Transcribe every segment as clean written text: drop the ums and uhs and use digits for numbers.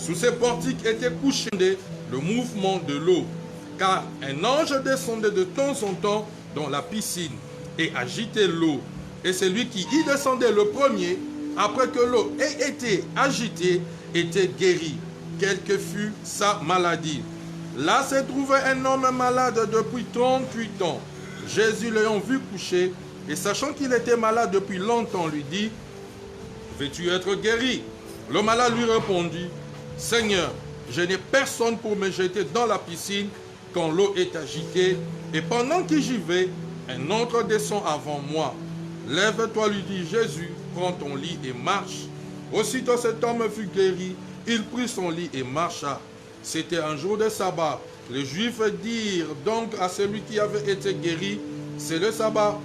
Sous ces portiques était couché le mouvement de l'eau, car un ange descendait de temps en temps dans la piscine et agitait l'eau. Et celui qui y descendait le premier, après que l'eau ait été agitée, était guéri, quelle que fût sa maladie. Là se trouvait un homme malade depuis 38 ans. Jésus l'ayant vu coucher, et sachant qu'il était malade depuis longtemps, lui dit, « Veux-tu être guéri ?» Le malade lui répondit, « Seigneur, je n'ai personne pour me jeter dans la piscine quand l'eau est agitée, et pendant que j'y vais, un autre descend avant moi. Lève-toi, lui dit Jésus, prends ton lit et marche. » Aussitôt cet homme fut guéri, il prit son lit et marcha. C'était un jour de sabbat. Les Juifs dirent donc à celui qui avait été guéri, « C'est le sabbat.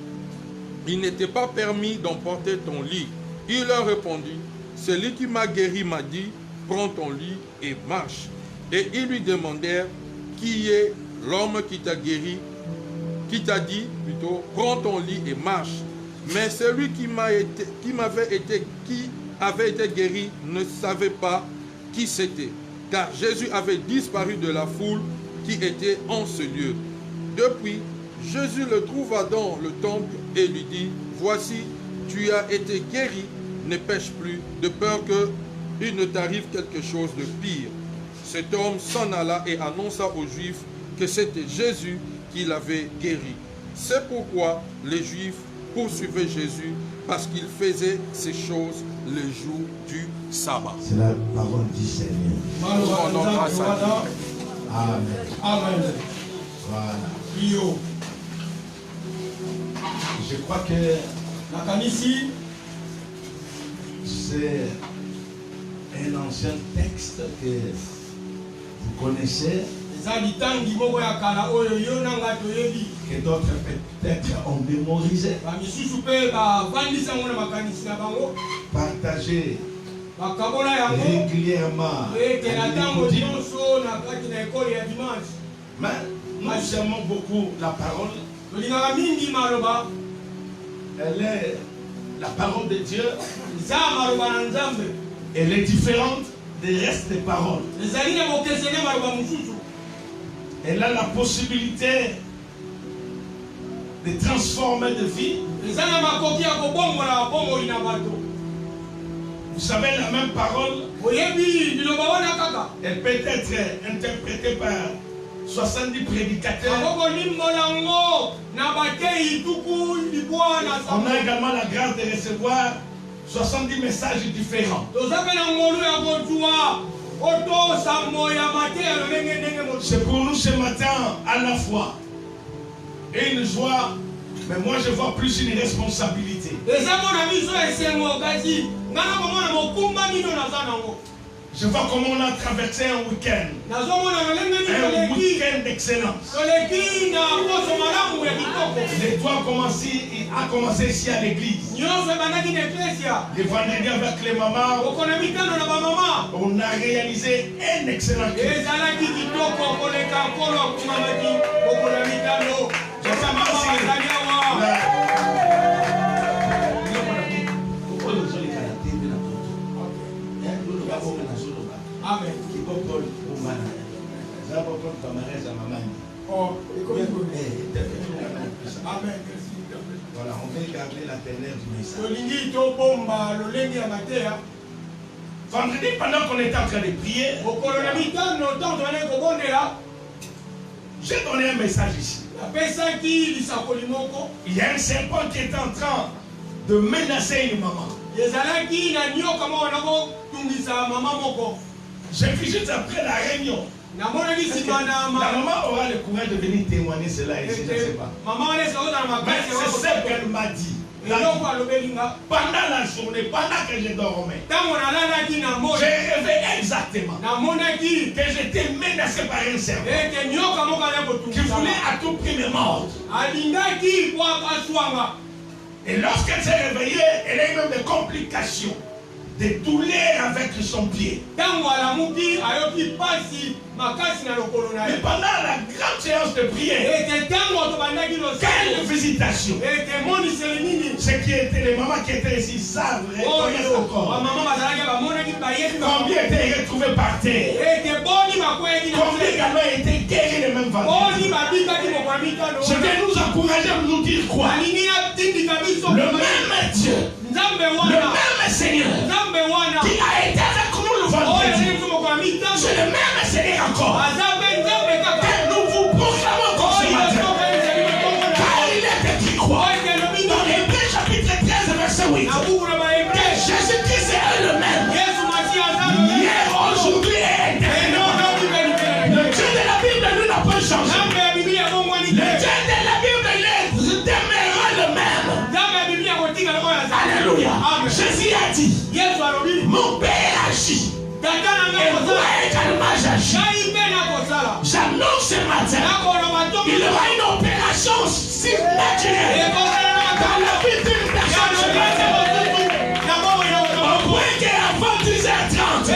Il n'était pas permis d'emporter ton lit. » Il leur répondit, « Celui qui m'a guéri m'a dit, prends ton lit et marche. » Et ils lui demandèrent, « Qui est l'homme qui t'a guéri, qui t'a dit, plutôt, prends ton lit et marche. » Mais celui qui avait été guéri ne savait pas qui c'était, car Jésus avait disparu de la foule qui était en ce lieu. Depuis, Jésus le trouva dans le temple et lui dit, « Voici, tu as été guéri, ne pêche plus, de peur qu'il ne t'arrive quelque chose de pire. » Cet homme s'en alla et annonça aux Juifs que c'était Jésus qui l'avait guéri. C'est pourquoi les Juifs poursuivaient Jésus, parce qu'il faisait ces choses le jour du sabbat. C'est la parole du Seigneur. Rendons grâce à Dieu. Amen. Amen. Voilà. Yo. Je crois que Nakanisi, c'est un ancien texte que vous connaissez, que d'autres peut-être ont mémorisé. Partagez régulièrement. Mais nous aimons beaucoup la parole. Elle est la parole de Dieu. Elle est différente des restes des paroles. Elle a la possibilité de transformer de vie. Vous savez, la même parole, elle peut être interprétée par 70 prédicateurs. On a également la grâce de recevoir 70 messages différents. C'est pour nous ce matin à la fois et une joie, mais moi je vois plus une responsabilité. Je vois comment on a traversé un week-end. Un week-end d'excellence. L'étoile a commencé ici à l'église. Le vendredi avec les mamans, on a réalisé un excellent culte. Amen. Voilà, on veut garder la teneur du message. Vendredi, pendant qu'on était en train de prier, j'ai donné un message ici. Il y a un serpent qui est en train de menacer une maman. J'ai vu juste après la réunion. La maman aura le courage de venir témoigner cela ici, je ne sais pas. Mais c'est ce qu'elle m'a dit. Pendant la journée, pendant que je dormais, j'ai rêvé exactement que j'étais menacé par un serpent qui voulait à tout prix me mordre. Et lorsqu'elle s'est réveillée, elle a eu même des complications. de douleur avec son pied. Mais pendant la grande séance de prière, quelle visitation! Ce qui était les mamans qui étaient ici savent reconnaissent encore. Combien étaient retrouvés par terre? Combien également étaient guéris les mêmes valeurs? Je vais nous encourager à nous dire quoi? Le même Dieu, le même Seigneur qui a été avec nous le vendredi, c'est le même Seigneur encore. Que nous vous proclamons comme ce matin. Car il est écrit quoi? Dans Hébreux chapitre 13 verset 8. Que Jésus-Christ est le même. Hier, aujourd'hui et éternellement. Le Dieu de la Bible, lui, n'a pas changé. Le Dieu de la Bible, il demeurera le même. Alléluia. Jésus a dit, mon Père agit. Et moi également j'agis. J'annonce ce matin, il y aura une opération surnaturelle dans la vie d'une personne ce matin. Au point qu'avant 10h30,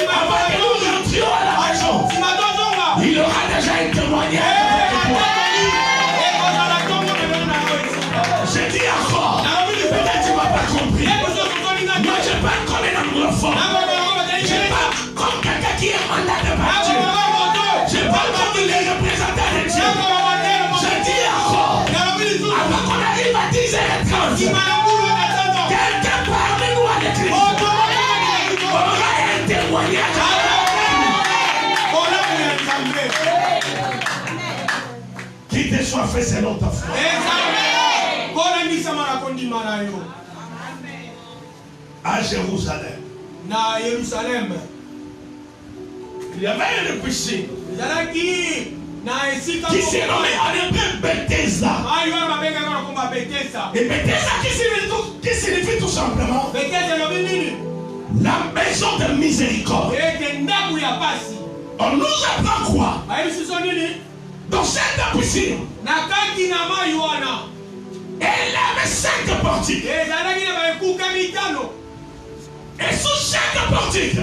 avant que nous rentrions à la maison, il y aura déjà un témoignage. Je dis encore, peut-être tu ne m'as pas compris. Moi je parle comme un anglophone. Je parle comme quelqu'un qui est mandat de Dieu. Je parle comme les représentants de Dieu. Je dis encore, avant qu'on arrive à 10h30, quelqu'un parmi nous à l'église aura un témoignage. Qui te soit fait selon ta foi. À Jérusalem, il y avait une piscine qui s'est nommée en hébreu Bethesda. Et Bethesda qui signifie tout simplement la maison de miséricorde. On nous apprend quoi? Dans cette piscine, elle avait 5 portiques. Et sous chaque portique,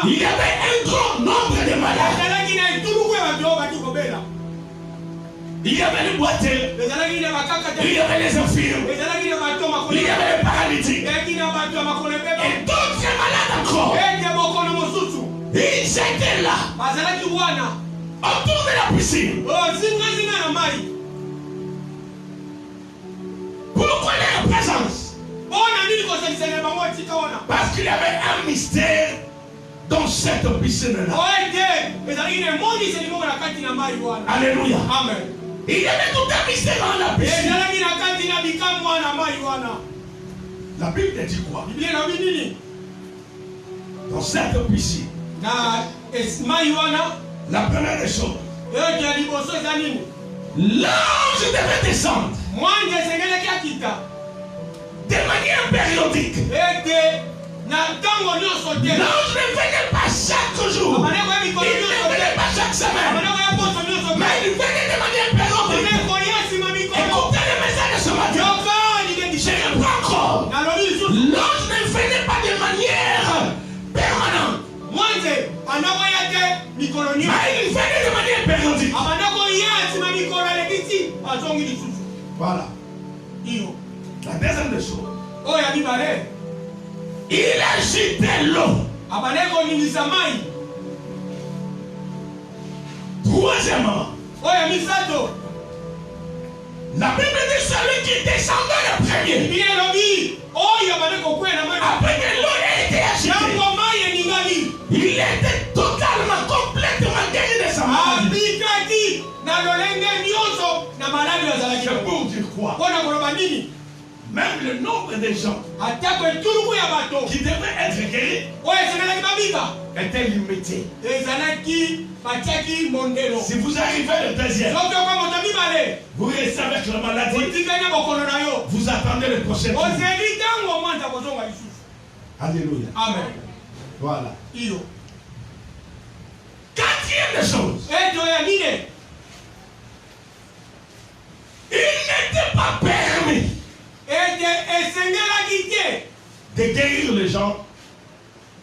il y avait un grand nombre de malades. Il y avait les boiteux, il y avait les infirmes, il y avait les paralytiques, et d'autres malades encore. Ils étaient là, autour de la piscine. Pourquoi leur présence? Parce qu'il y avait un mystère dans cette piscine-là. Alléluia. Amen. Il y avait tout un mystère dans la piscine. La Bible dit quoi? Dans cette piscine, la première des choses, l'ange devait descendre de manière périodique. L'ange ne venait pas chaque jour. Il ne venait pas chaque semaine. Mais il venait de manière périodique. Écoutez le message de ce matin. Je reprends encore. L'ange ne venait pas de manière permanente. Mais il venait de manière périodique. Voilà. La deuxième des choses, il agitait l'eau. Troisièmement, la Bible dit celui qui descendait le premier. Après que l'eau ait été agitée, il était totalement, complètement guéri de sa maladie. C'est pour dire quoi? Même le nombre de gens qui devaient être guéris était limité. Si vous arrivez le deuxième, vous restez avec la maladie, vous attendez le prochain tour. Alléluia. Amen. Voilà. Quatrième des choses, il n'était pas permis de guérir les gens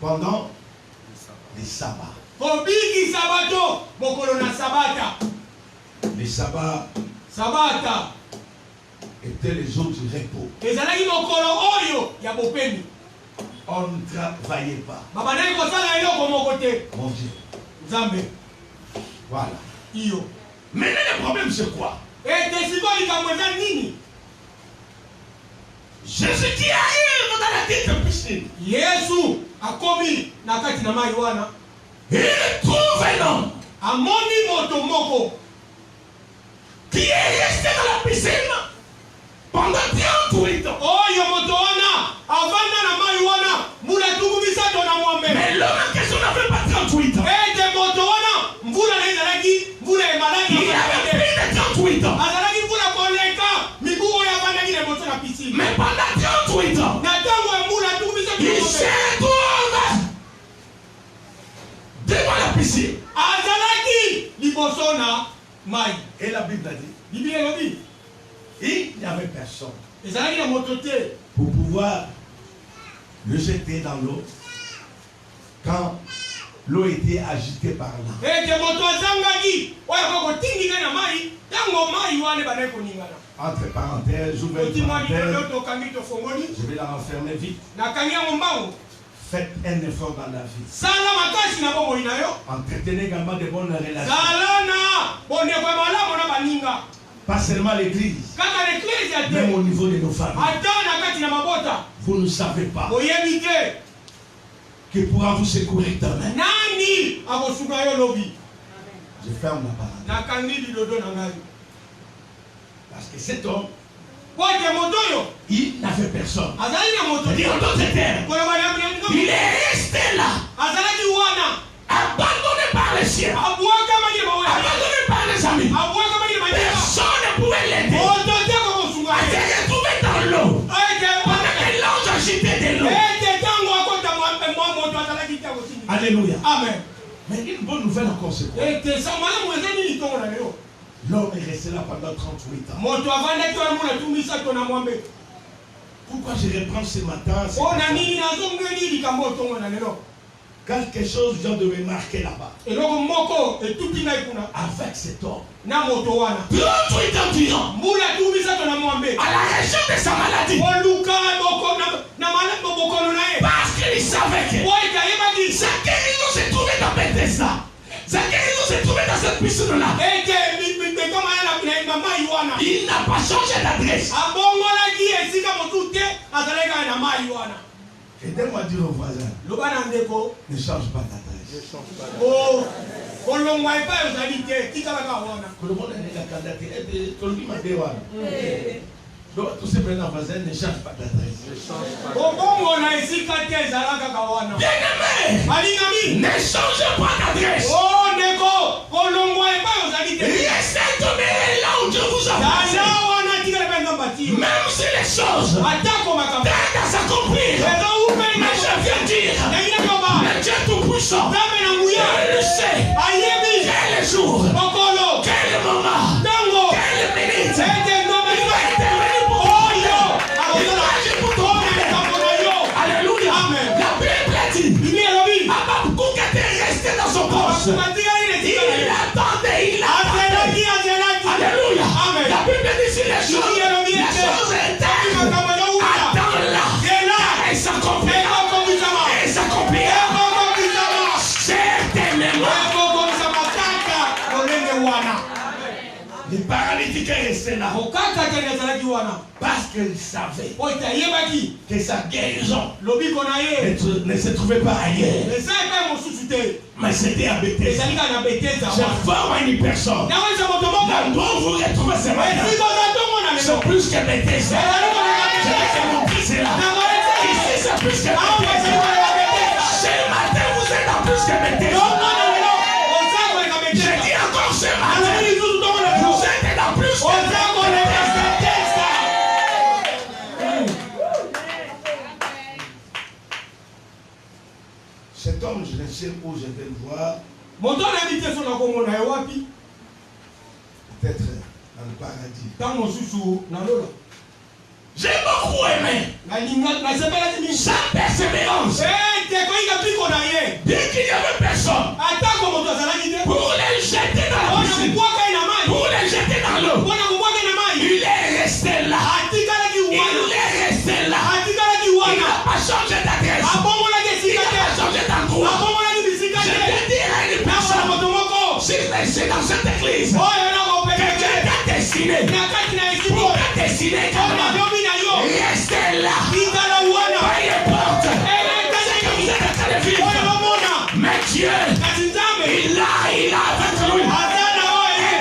pendant les sabbats. Les sabbats étaient les jours du repos. On ne travaillait pas. Mon Dieu. Voilà. Maintenant, le problème, c'est quoi? Jésus qui arrive dans la tête de piscine. Il trouve un homme qui est resté dans la piscine pendant 38 ans. Mais l'homme en question n'avait pas 38 ans. Il avait plus de 38 ans. Mais pendant 38 ans, il se retrouve devant la piscine. Et la Bible a dit, il n'y avait personne pour pouvoir le jeter dans l'eau quand l'eau était agitée par là. Entre parenthèses, j'ouvre une parenthèse. Je vais la renfermer vite. Faites un effort dans la vie. Entretenez également de bonnes relations. Pas seulement l'église, même au niveau de nos familles. Vous ne savez pas qui pourra vous secourir demain. Je ferme la parenthèse. Parce que cet homme, il n'avait personne. C'est-à-dire en d'autres termes, il est resté là, abandonné par les siens, abandonné par les amis. Personne ne pouvait l'aider. Il s'est retrouvé dans l'eau. Pendant que l'ange agitait de l'eau. Alléluia. Amen. Mais une bonne nouvelle encore, c'est quoi? L'homme est resté là pendant 38 ans. Pourquoi je reprends ce matin? Quelque chose vient de me marquer là-bas. Avec cet homme. 38 ans durant. À la région de sa maladie. Parce qu'il savait que sa guérison se trouvait dans Bethesda. Sa guérison se trouvait dans cette piscine-là. Il n'a pas changé d'adresse. Aidez-moi à dire au voisin, ne change pas d'adresse. Donc, tous ces prénoms voisins ne changent pas d'adresse. Bien-aimé, ne changez pas d'adresse. Restez demeurés là où Dieu vous a placé. Même si les choses tendent à s'accomplir. Mais je viens dire, le Dieu Tout-Puissant, il le sait. Quel jour, quel moment, quelle minute, il va intervenir pour toi. Il va agir pour toi. Alléluia. La Bible dit, Ababouk était resté dans son poste. Il attendait. Alléluia. La Bible dit, si les choses étaient, attends-la. Et s'accomplira. Et s'accomplira. Certainement. Les paralytiques restaient là. Parce qu'ils savaient que sa guérison ne se trouvait pas ailleurs. Mais c'était à Bethesda. Je forme une personne. L'endroit où vous retrouvez ce matin, c'est plus que Bethesda. Je vais te montrer cela. Ici, c'est plus que Bethesda. Ce matin, vous êtes en plus que Bethesda. Je dis encore ce matin, vous êtes en plus que Bethesda. Cet homme, je ne sais où je vais le voir. Peut-être dans le paradis. J'ai beaucoup aimé sa persévérance. Bien qu'il n'y avait personne pour les jeter dans la piscine, pour les jeter dans l'eau, il est resté là. Il est resté là. Il n'a pas changé d'adresse. Il n'a pas changé d'endroit. Je vais dire à une personne, si c'est dans cette église que Dieu t'a destiné, pour t'a destiné également, restez là. Peu importe ce que vous êtes en train de vivre, mais Dieu, il a avec lui un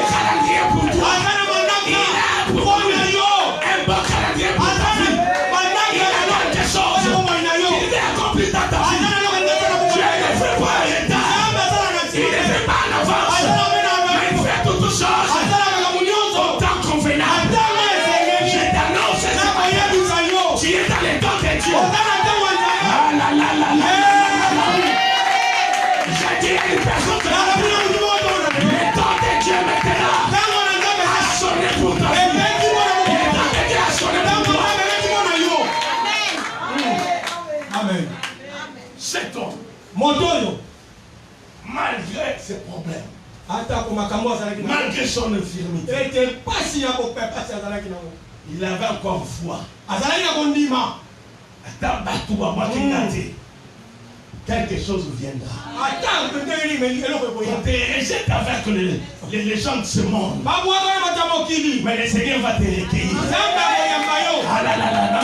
calendrier pour toi. Il a pour lui un bon calendrier pour ta vie. Il a quelque chose qu'il veut accomplir dans ta vie. Dieu ne fait pas en retard. Il ne fait pas en avance. Mais il fait toutes choses au temps convenable. Je t'annonce ce matin, tu es dans les temps de Dieu. Ah là là là là. Je dis à une personne que le temps de Dieu maintenant a sonné pour ta vie. Le temps de Dieu a sonné pour toi. Amen. Cet homme, malgré ses problèmes, malgré son infirmité, il avait encore foi. Attends, quelque chose viendra. On te rejette avec les gens de ce monde. Mais le Seigneur va te recueillir. Ah là là là là.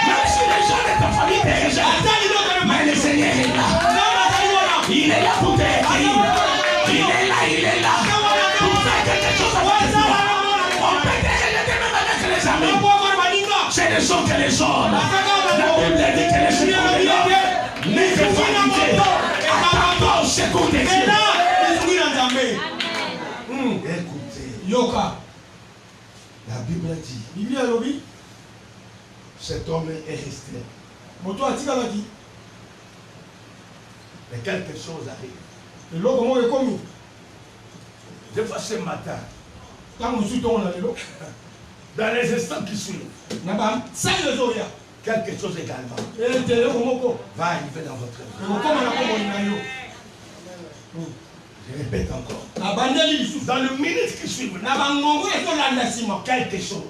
Même si les gens de ta famille te rejettent, mais le Seigneur est là. Il est là pour te recueillir. Il est là. Pour faire quelque chose avec toi. On peut te rejeter même avec les amis. C'est les gens que les hommes. La Bible dit que les secours de l'homme n'est que vanité. Attends au secours de Dieu. Écoutez, la Bible dit, cet homme est resté. Mais quelque chose arrive. Des fois ce matin, dans les instants qui suivent, quelque chose également va arriver dans votre vie. Je répète encore. Dans le minute qui suit, quelque chose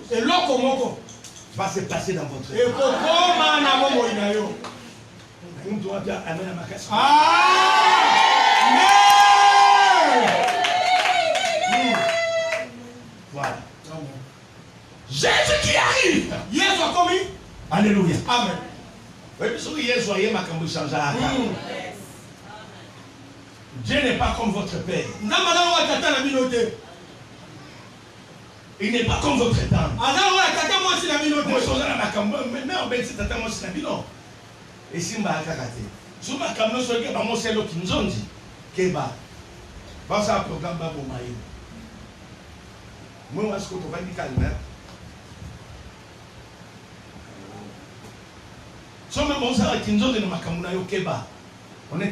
va se passer dans votre vie. On doit bien amener à ma question. Voilà. Jésus qui arrive. Alléluia. Amen. Dieu n'est pas comme votre père. Il n'est pas comme votre tante. On est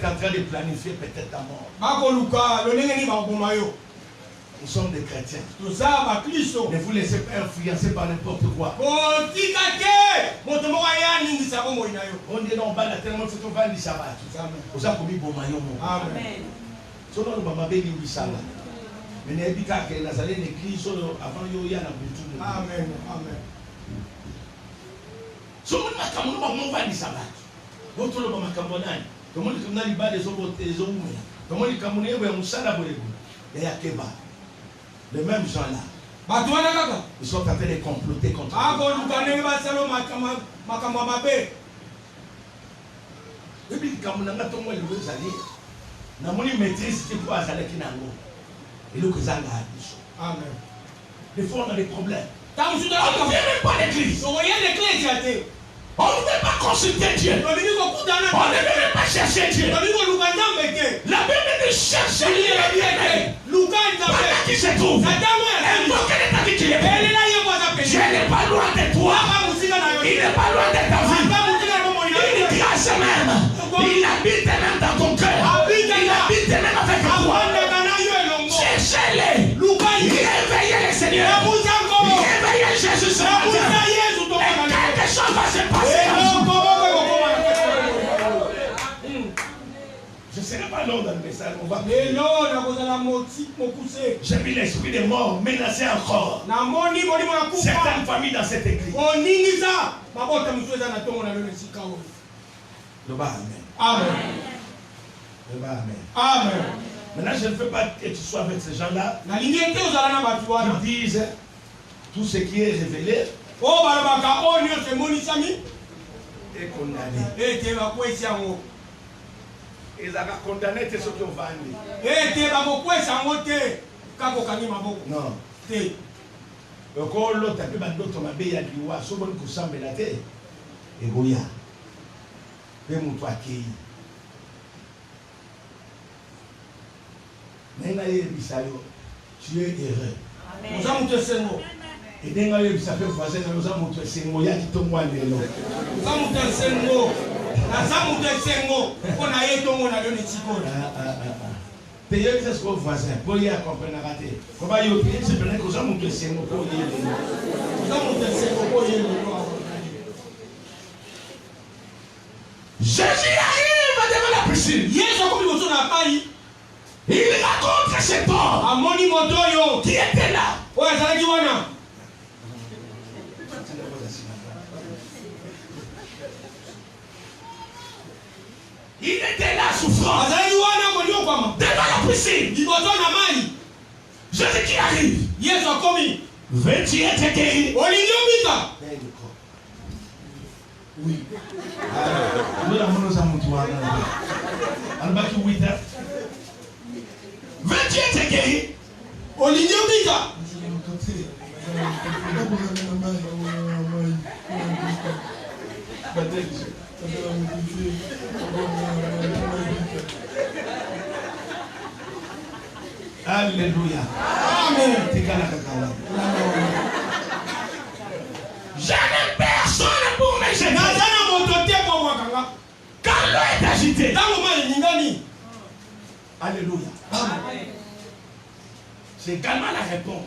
en train de planifier peut-être ta mort. Nous sommes des chrétiens. Ne vous laissez pas influencer par n'importe quoi. On dit non, on va tellement faut qu'on va dire ça. Vous avez commis bon maillot. Amen. Selon le maman béni oui ça. Mais n'ayez pas que Nazareth l'église avant yo ya na butu. Amen. Amen. Selon le maman on va dire ça. Votre le maman kambonani. Comment les communautés bas des hommes des hommes. Comment les communautés ouais on s'en a volé. Il y a Keba. Les mêmes gens là. Ils sont en train de comploter contre et puis quand on a tout le monde les alliés. Na moni maîtrise qui pour aller qui nango. Et le que ça a. Amen. Des fois on a des problèmes. On ne vient même pas à l'église. On ne veut pas consulter Dieu. On ne veut pas chercher Dieu. La Bible dit chercher Dieu. Pendant qu'il se trouve, invoquer l'état qui est belle. Dieu n'est pas loin de toi. Il n'est pas loin de ta vie. Il est grâce même. Il habite même dans ton cœur. Il habite même avec toi. Cherchez-les. Réveillez le Seigneur. Réveillez Jésus ce matin. Je ne serai pas long dans le message. On va. J'ai vu l'esprit des morts menacer encore certaines familles dans cette église. Amen. Amen. Amen. Maintenant, je ne veux pas que tu sois avec ces gens-là qui disent tout ce qui est révélé est condamné. Ils ont condamné tous ceux qui ont vendu. Non. Tu es heureux. Et dès que ça fait voisin, nous avons montré c'est Moya qui tombe à l'élo. Payez ce que voisin, pour y accompagner à rater. Comment y obéir, c'est bien que nous avons montré c'est mon pour y aller. Jésus arrive devant la piscine. Il raconte cet homme qui était là. Il était là souffrant devant la piscine. Jésus qui arrive. Veux-tu être guéri? Oui. Veux-tu être guéri? Alléluia. Amen. Jamais personne pour me gêner. Quand l'eau est agitée. Alléluia. Amen. C'est également la réponse.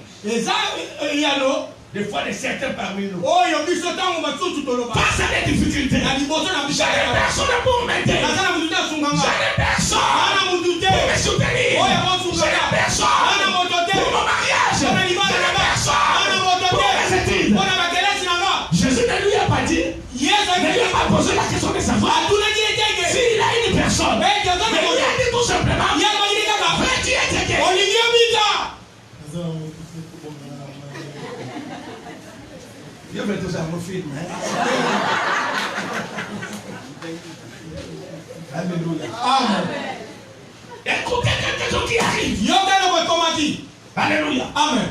Des fois, de certains parmi nous. Face à des difficultés. J'avais personne pour m'aider. J'avais personne pour me soutenir. J'avais personne pour mon mariage. J'avais personne pour mes études. Jésus ne lui a pas dit. Ne lui a pas posé la question de savoir s'il a une personne. Mais il a dit tout simplement. Veux-tu être guéri? Dieu fait tout ça mon film. Alléluia. Amen. Écoutez quelque chose qui arrive. Alléluia. Amen.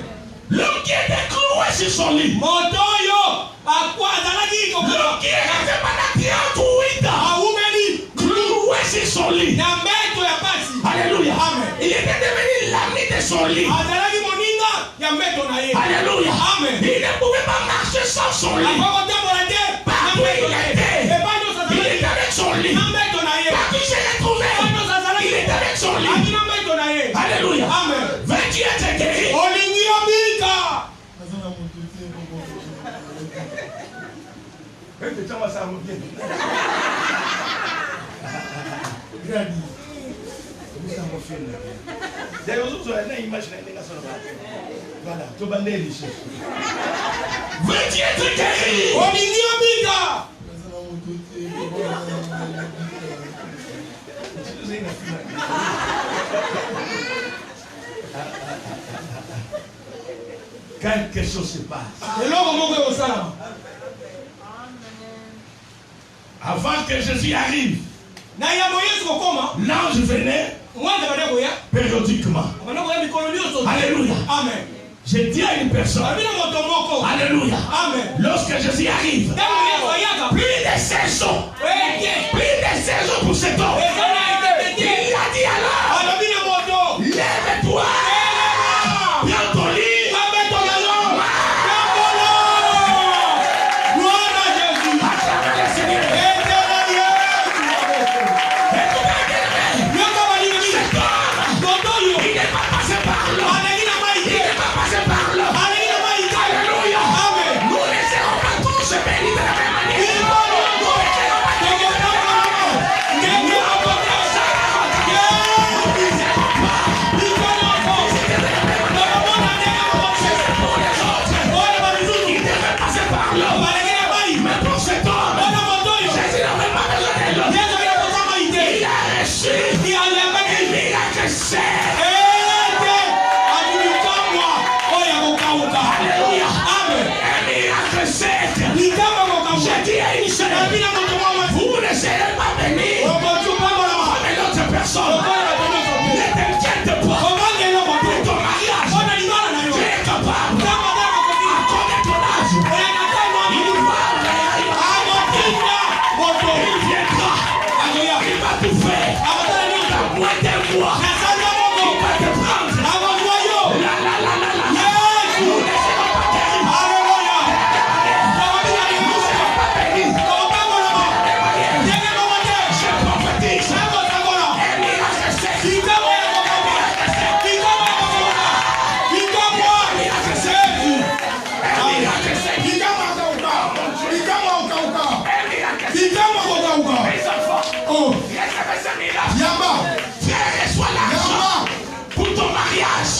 L'homme qui était cloué sur son lit. L'homme qui est resté pendant 38 ans. Cloué sur son lit. Alléluia. Amen. Il était devenu l'ami de son lit. Alléluia. Amen. Il ne pouvait pas marcher sans son lit. Partout il était. Il était avec son lit. Partout il s'est retrouvé. Il était avec son lit. Alléluia. Amen. Veux-tu être guéri? Voilà, tu vas aller les choses. Veux-tu être guéri? Quelque chose se passe. Avant que Jésus arrive, l'ange venait périodiquement. Alléluia. Amen. J'ai dit à une personne. Alléluia. Amen. Lorsque Jésus arrive, plus de saisons. Plus de saisons pour cet homme. Il a dit alors, lève-toi. Prends ton lit. Il miracle c'est. Alléluia. Amen. Un miracle c'est. J'ai dit à une seule. Vous ne serez pas bénis comme l'autre personne. Ne t'inquiète pas. Pour ton mariage, tu es capable. À cause de ton âge, il viendra. Il va tout faire. Dans moins d'un mois, il va te prendre. Nous ne serons pas terribles. Nous ne serons pas bénis. Je prophétise. Un miracle c'est. Reçois l'argent pour ton mariage.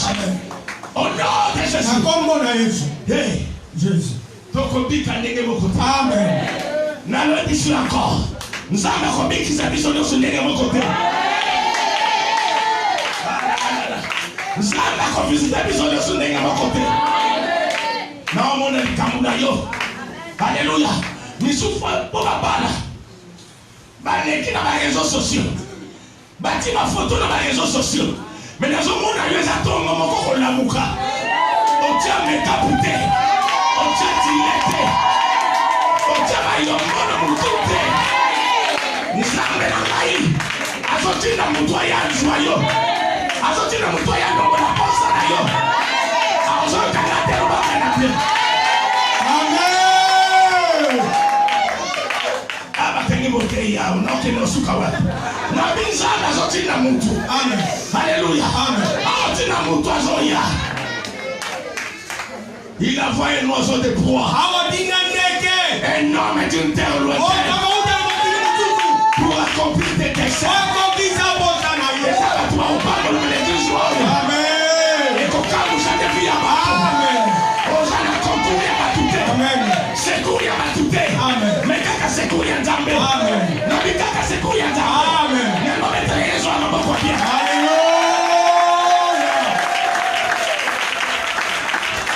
Au nom de Jésus. Hey, Jésus. Amen. Nalo d'ici encore. Nous avons combien qui s'habillent sur mon côté. Nous avons visité sur mon côté. Non, mon ami Kamunayo. Alléluia. Nous souffrons pour la balle. Qui dans les réseaux sociaux. Bâti ma photo dans les réseaux sociaux. Mais dans le monde, il y a des atomes qui la mouka. On tient mes capotés. On tient diletté. On tient ma yombo de moutoute. Nous sommes dans la maïs. A sorti dans mon toya joyau. A sorti dans mon toya dans la poste à yo. A sorti dans la terre. Amen. Il a envoyé un oiseau de proie. Un homme d'une terre lointaine. Pour accomplir tes desseins. Et ça va toi au pas de l'église. Amen. Et quand vous avez vu à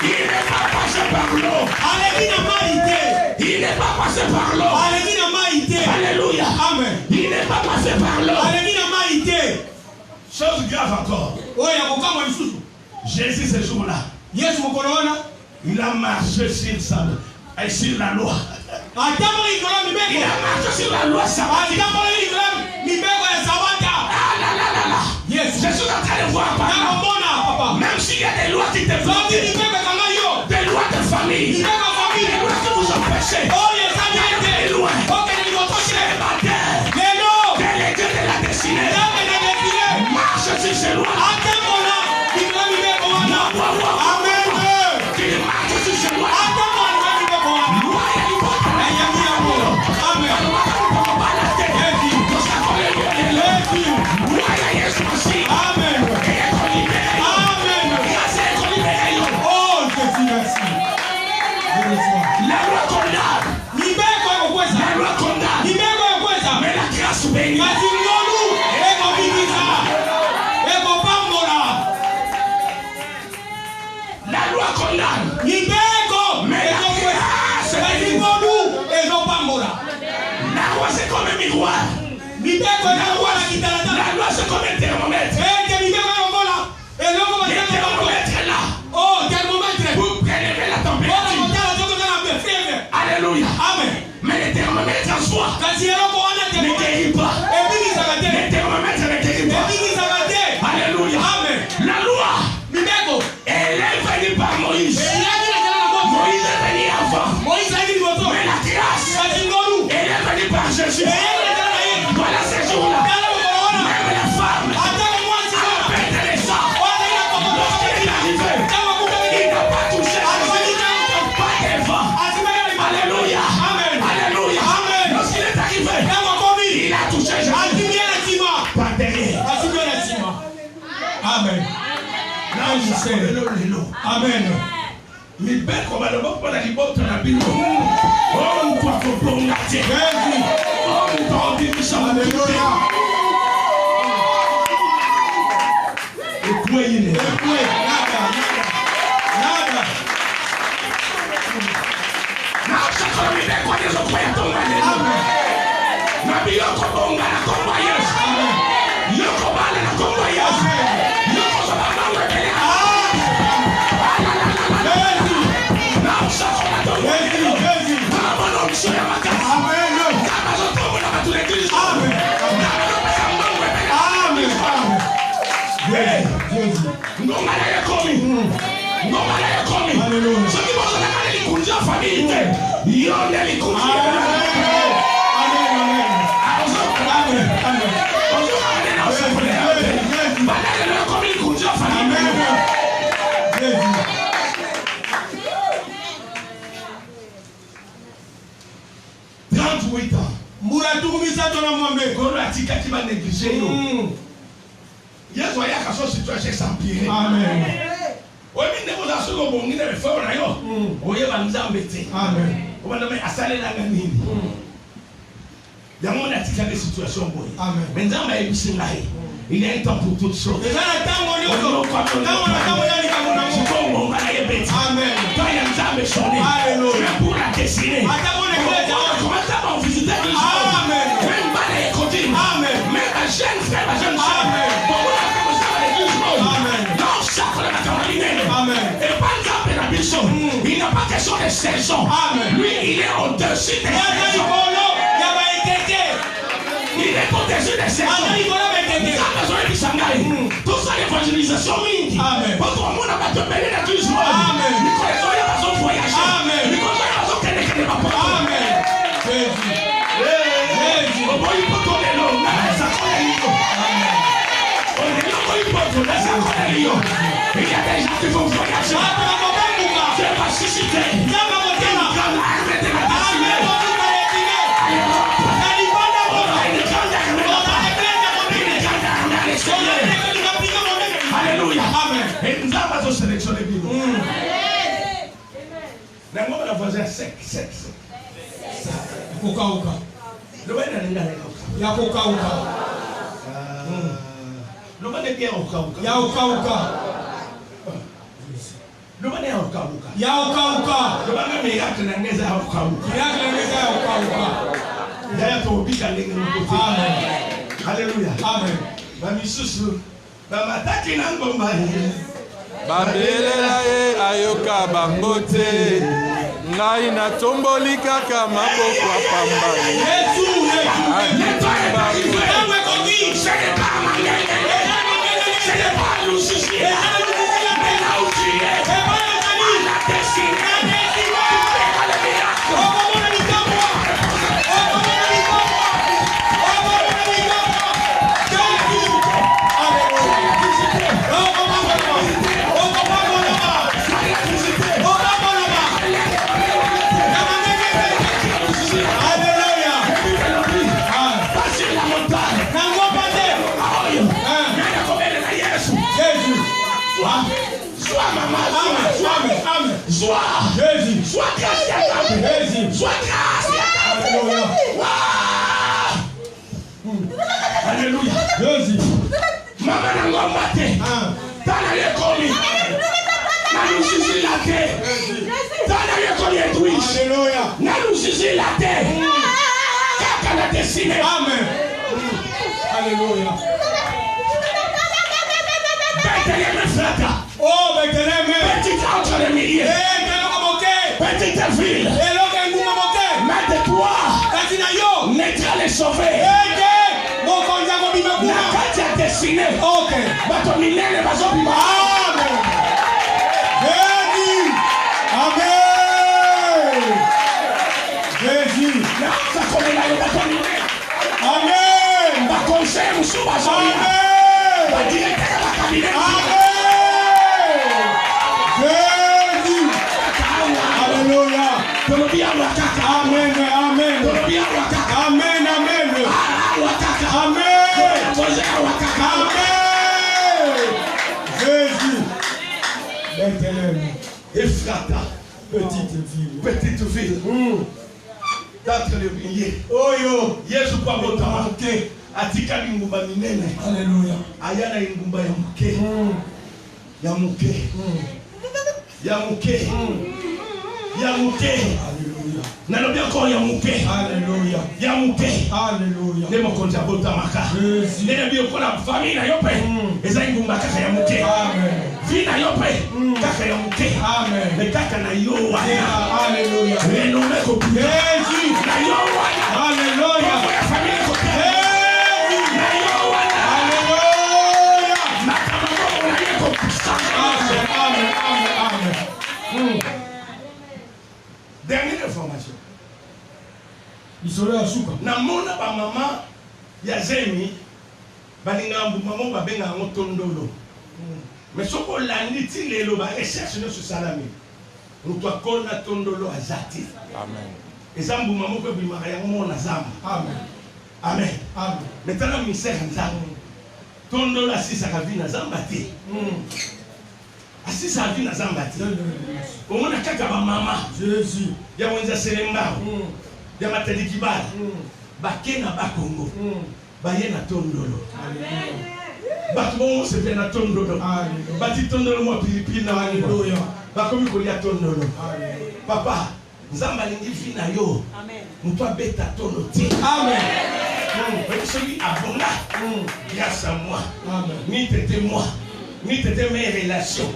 il n'est pas passé par l'eau. Il n'est pas passé par l'eau. Alléluia. Amen. Il n'est pas passé par l'eau. Chose grave encore. Jésus ce jour-là, il a marché sur la loi. Il a marché sur la loi sabbatique. Yes. Je suis en train de voir papa. Même s'il y a des lois qui te bloquent, des lois de famille, des lois qui vous empêchent, des lois, c'est ma terre, délégué de la destinée, marche sur ces lois. Amen. Qu'il marche sur ces lois. La loi condamne. Mais la grâce bénit. La loi condamne. Mais la grâce bénit. La loi c'est comme un miroir. La loi c'est comme un thermomètre. Le thermomètre est là. Vous prélever la température. Alléluia. Amen. Mais le thermomètre en soi ne guérit pas. Le thermomètre ne guérit pas. Alléluia. Amen. La loi, elle est venue par Moïse. Moïse est venu avant. Mais la grâce, elle est venue par Jésus. Voilà ces jours-là. Même la femme a perdu les sangs. Lorsqu'il est arrivé, il n'a pas touché. Pas des vents. Alléluia. Alléluia. Lorsqu'il est arrivé, il a touché Jésus. Pas derrière. Amen. Amen. Libère comme le bon pour la libote na bino. Oh, toi pour bon quartier. Oh, mon Dieu, ça va. Alléluia. Il y a un temps pour toutes choses. Amen. Pour la destinée. Comment ça va visiter les gens? Même pas les copines. Même ma jeune frère, ma jeune soeur. Non, ça pour la matin. Et pas le temps de la mission. Il n'y a pas question de saison. Lui, il est au-dessus des saisons. Il est au-dessus des saisons. Tout ça, l'évangélisation, amen. Parce que mon monde a pas de béni de tous les jours. Amen. Nous connaissons les façons de voyager. Amen. Nous connaissons les façons de les rapporter. Amen. Jésus. On va y porter l'eau. Ça connaît l'eau. On est là pour y porter l'eau. Ça connaît l'eau. Il y a des gens qui vont voyager. Dieu va susciter. Dieu va monter la grande armée de la destinée. Alléluia. Amen. Et nous avons sélectionné Bible. La maman la faisait sec. Kukauka. Le wena nenda Ya kukauka. Le wena bien ukauka. Ya ukauka. Le wena ya ukauka. Ya ukauka. Le wena miracle nangeza ya ukauka. Miracle nangeza ya ukauka. Ya to bika lenga n'kote. Amen. Alléluia. Amen. Ba misusu ba mataki na ngomba. Babelela ye ayoka bango te. Ngai natomboli kaka maboko apamba ye. Yesu. Sois grâce. Alléluia. Maman n'a pas maté. T'as les commis. N'a nous suivi la terre. T'as les commis Edwige. Alléluia. N'a nous suivi la terre. Kaka la destinée. Amen. Alléluia. Bethléem frère. Oh, Bethléem. Petite entre les milliers. Petite ville. Mets-toi. Naîtra les sauvés. La carte est destinée. Bato milène bazo bima. Amen. Jésus. Ça connaît la bato milène. Amen. Ba conseil musu bazo. Amen. Ba directeur ba cabinet. Amen. Alléluia. Amen, amen. Amen, amen. Amen. Jésus. Bethléem. Ephrata. Petite ville. D'entre les milliers. Oh yo. Yesu kwa botama. Atika ngumba minene. Alléluia. Ayana ngumba ya muke. Ya muke. Ya muke. Ya muke. Alléluia. Nalobi encore ya muke. Alléluia. Ya muke. Alléluia. Nemo konta botamaka. Nena bi okola famille na yope. Eza ngumba kaka ya muke. Amen. Vie na yope. Kaka ya muke. Amen. Mais kaka na yo wana. Alléluia. Renommé ko Jésus. Na yo wana. Alléluia. La famille ko Jésus. na yo wana. Alléluia. Makama namona ba mama ya zemi balinga mbuma mo babenga ngo tondolo mais soko landi ti lelo ba recherche no salami mutu akona tondolo azati amen ezambu mama ko bimaka yango mona zamba amen amen amen metana misère nzambe tondolo asisa kavina zamba te asisa kavina zamba te omona kaka ba mama Jésus ya wenza selemba ya matadikibala bakena bakongo bayena tondolo batu bon se fait na tondolo bati tondolo mo pilipili na wani bakomi kolia tondolo papa nzamba lingi vina yo mutu abeta tondo ti amen celui abonga grâce à moi ni t'étais moi ni t'étais mes relations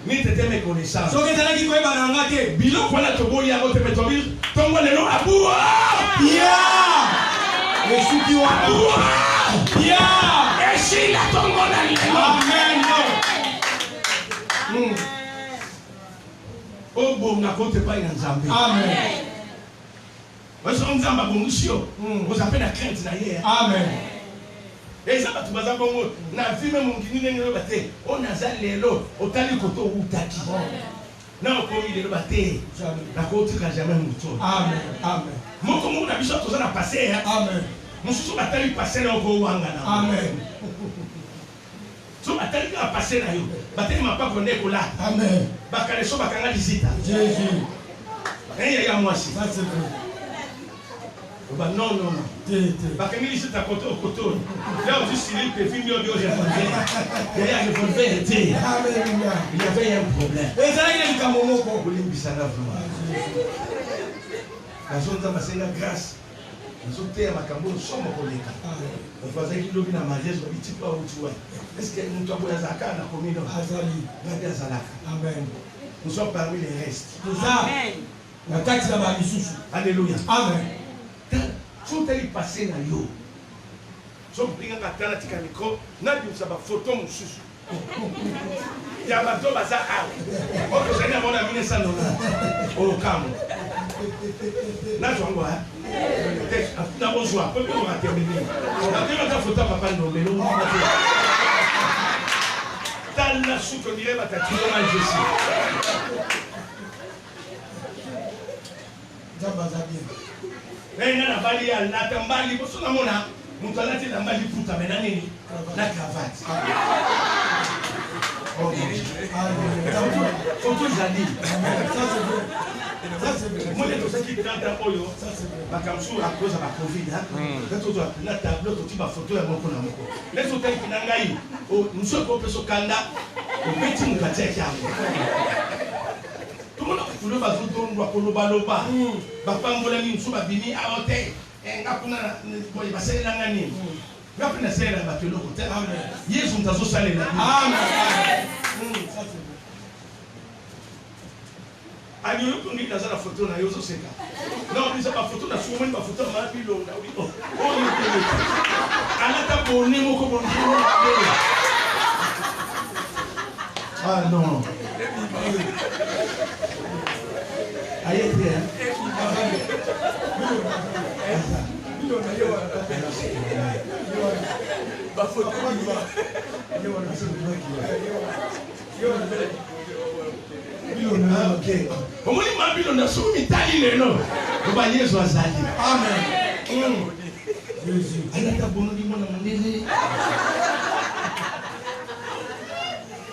ni t'étais mes connaissances so ketala ki koyeba na ngate bilo kwana toboyi yango te metobir tongo lelo abua ya esuki wa abua ya eshi la tongo na lelo amen obonga kote pa ina nzambe amen waso nzamba bongusio vous appelez la crainte na ye amen eza batu baza bongo na vime mongini nenge bate on aza lelo otali koto utaki na okomi lelo bate na kotika jamais muto amen amen moko mo na biso toza na passer amen mususu batali passer na ko wanga na amen so batali ka passer na yo batali mapako ndeko la amen bakale so bakanga visita Jésus ya mwasi ça c'est vrai bah non non non bakanga visita koto koto là où tu Philippe et Fimio bio j'ai fait derrière je peux faire été alléluia il y avait un problème et ça il est comme moko bolimbisa na vraiment la zone de ma grâce nous sommes à Makambo somo koleka parce que lobi na mariage ba biti pa utuwa est-ce que nous avons azaka na komino azali ngadi azalaka amen nous sommes parmi les restes amen na kati na ba misusu alléluia amen tout est passé na yo sommes pringa katana tika micro na bi usaba photo mususu ya bato baza awa o que j'ai mon ami ça non au kamo na jongo ha na bonjour peut on va terminer na bien ta photo papa no mais non tal la sou que dirait batatu mal Jésus jabaza bien na bali ya na tambali boso na mona mutu alati na mbali puta mena nini na cravate oh faut zali ça c'est vrai moi les gens qui cantent oyo bakamsu à cause de la covid hein tout na tableau tout ba photo ya moko na moko les hôtels kinangai o nso ko peso kanda o beti mukate yango tout le monde tout le bazo don roi ko loba bapambola ni nso babini a hotel ngapuna boy basela ngani ngapuna sela batelo ko te amen yesu ntazo salela amen ça c'est ani yo ko ngi nazara photo na yo so seka non bisa ba photo na sumo ba photo ma bi lo na wi o ni ko ala ta boni mo ko boni ah non aye bien ba photo ni ba yo na so ni yo okay omoni mabilo na so mi tali leno ba Yesu azali amen Jésus ana ta bono di mona mandele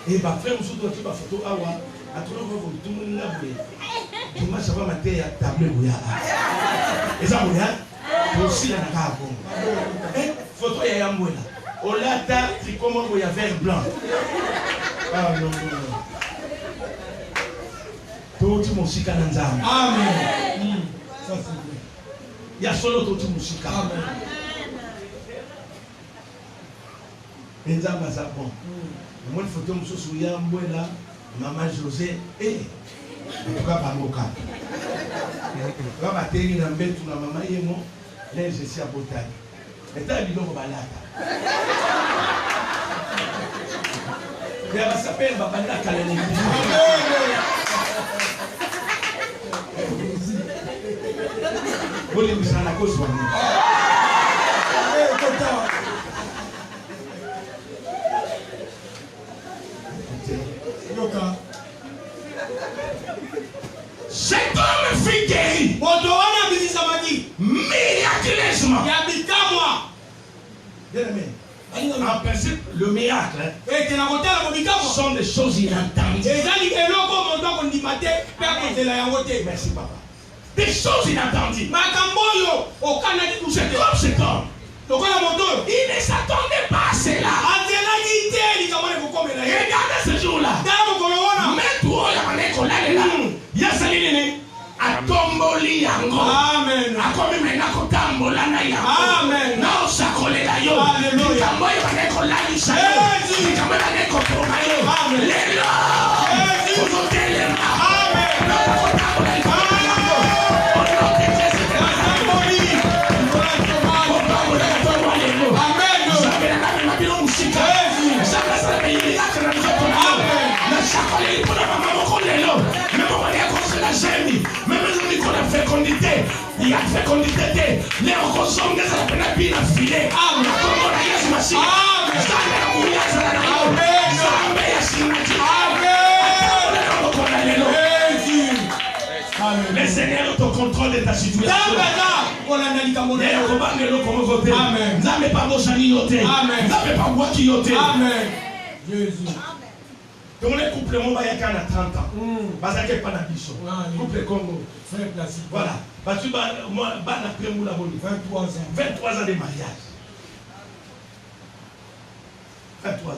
e ba frère muso to ba photo awa atolo ko to mun na bwe tuma saba mate ya table buya eza buya to sila na ka bongo photo ya yambwela olata trikomo ya vert blanc ah non non Toti musika na nzambe amen ça c'est vrai ya solo toti musika amen nzamba za bon moi photo mususu ya mbwela mama José ka bangoka ka bateli na mbetu na mama yemo les esi abotani eta biloko balata ya basapel babanda kala ni Olimbisa na cause wani. Cet homme fut guéri. Miraculeusement. Bien-aimé. En principe, le miracle sont des choses inattendues. Merci papa. Des choses inattendues. C'est comme cet homme. Il ne s'attendait pas à cela. Regardez ce jour-là. Mets-toi atomboli yango. Amen. Akomi mena kotambola na yango. Na osakolela yo. Kambo yo baneko lalisa yo. Kambo baneko poma yo. Lelo. Ozotelema. Amen. Na kotambola yo. Il y a fécondité. Les reconsommes des appels à bien affilés. Amen. Le Seigneur te contrôle de ta situation. Amen. Jésus. Donc les couples mon bail à 30 ans. Parce que pas d'ambition. Couple Congo. Voilà. Parce que moi ban après moi la bonne 23 ans. 23 ans de mariage. 23 ans.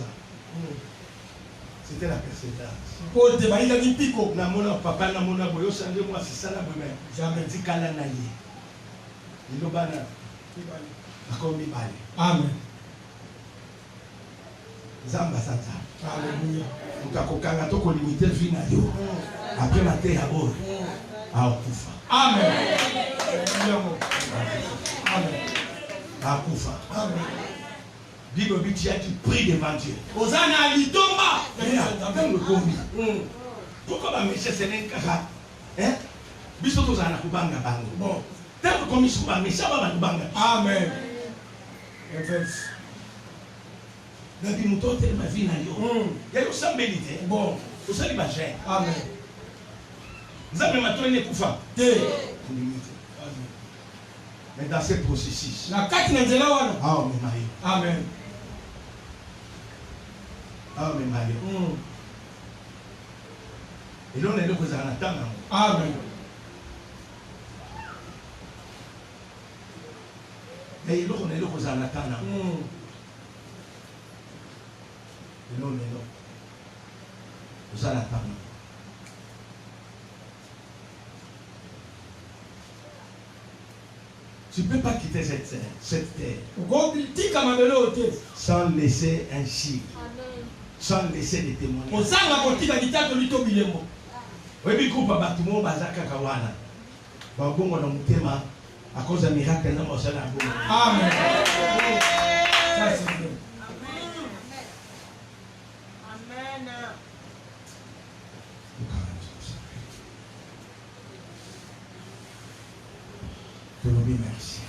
C'était la persévérance. Pour te bailler la pico. Na mona papa na mona boyo sande moi c'est ça la bonne. Jamais dit kala na ye. Ilo bana. Akomi bale. Amen. Zamba sata. Alléluia. Ukakokanga toko limiter vie na yo. Après la terre à bord. Akufa. Amen. Amen. Akufa. Amen. Bible dit tu pries devant Dieu. Osana litomba. Dans le combi. Pourquoi ba monsieur senen kaka? Hein? Biso tozana kubanga bango. Bon. Tant que commis sur ba monsieur ba banga. Amen. Verse. La vie nous donne ma vie na yo. Ya yo sambelite. Bon, vous savez ba j'ai. Amen. Nzambe matone kufa. Te. Mais dans ce processus. La kati na nzela wana. Amen. Amen. Amen Mario. Et là on est là pour attendre. Amen. Et là on est là pour attendre. Et non, mais non. Vous allez attendre. Tu ne peux pas quitter cette terre sans laisser un chiffre, sans laisser des témoignages. Oui, mais coupe à Batoumo, Bazaka Kawana. Babongo na mutema, à cause d'un miracle, non, on s'en a. Amen. Ça, c'est bien. Merci.